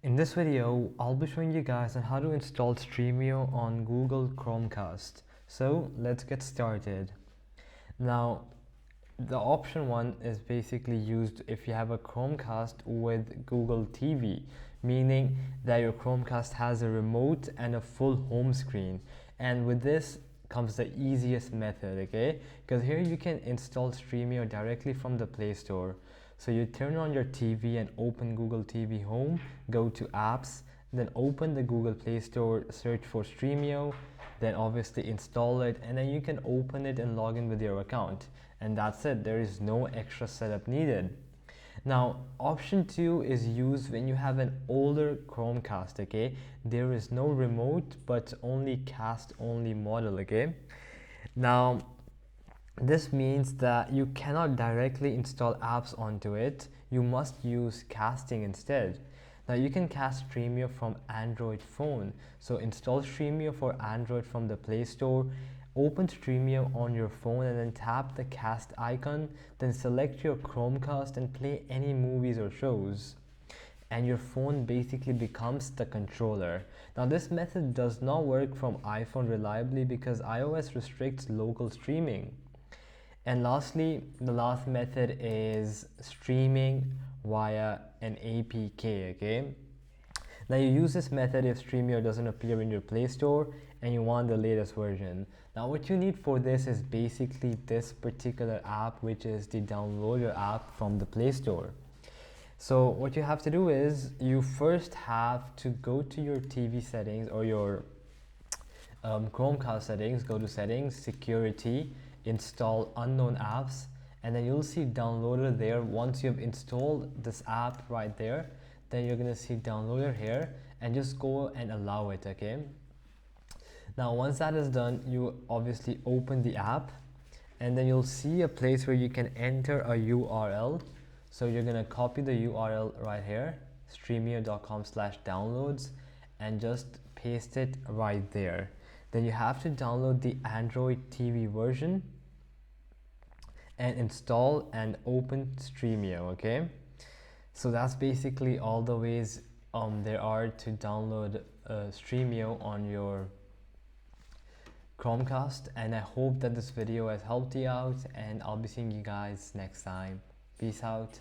In this video, I'll be showing you guys on how to install Stremio on Google Chromecast. So let's get started. Now, the option 1 is basically used if you have a Chromecast with Google TV, meaning that your Chromecast has a remote and a full home screen. And with this comes the easiest method, okay? Because here you can install Stremio directly from the Play Store. So you turn on your TV and open Google TV Home, go to apps, then open the Google Play Store, search for Stremio, then obviously install it, and then you can open it and log in with your account. And that's it, there is no extra setup needed. Now, option 2 is used when you have an older Chromecast, okay? There is no remote, but only cast only model, okay? Now, this means that you cannot directly install apps onto it. You must use casting instead. Now you can cast Stremio from Android phone. So install Stremio for Android from the Play Store. Open Stremio on your phone and then tap the cast icon. Then select your Chromecast and play any movies or shows. And your phone basically becomes the controller. Now this method does not work from iPhone reliably because iOS restricts local streaming. And lastly, the last method is streaming via an APK, okay? Now you use this method if Stremio doesn't appear in your Play Store and you want the latest version. Now what you need for this is basically this particular app, which is the Downloader app from the Play Store. So what you have to do is you first have to go to your TV settings or your Chromecast settings, go to settings, security, install unknown apps, and then you'll see Downloader there. Once you have installed this app right there, then you're gonna see Downloader here and just go and allow it, okay? Now once that is done, you obviously open the app and then you'll see a place where you can enter a URL. So you're gonna copy the URL right here, stremio.com/downloads, and just paste it right there. Then you have to download the Android TV version and install and open Stremio, okay? So that's basically all the ways there are to download Stremio on your Chromecast, and I hope that this video has helped you out, and I'll be seeing you guys next time. Peace out.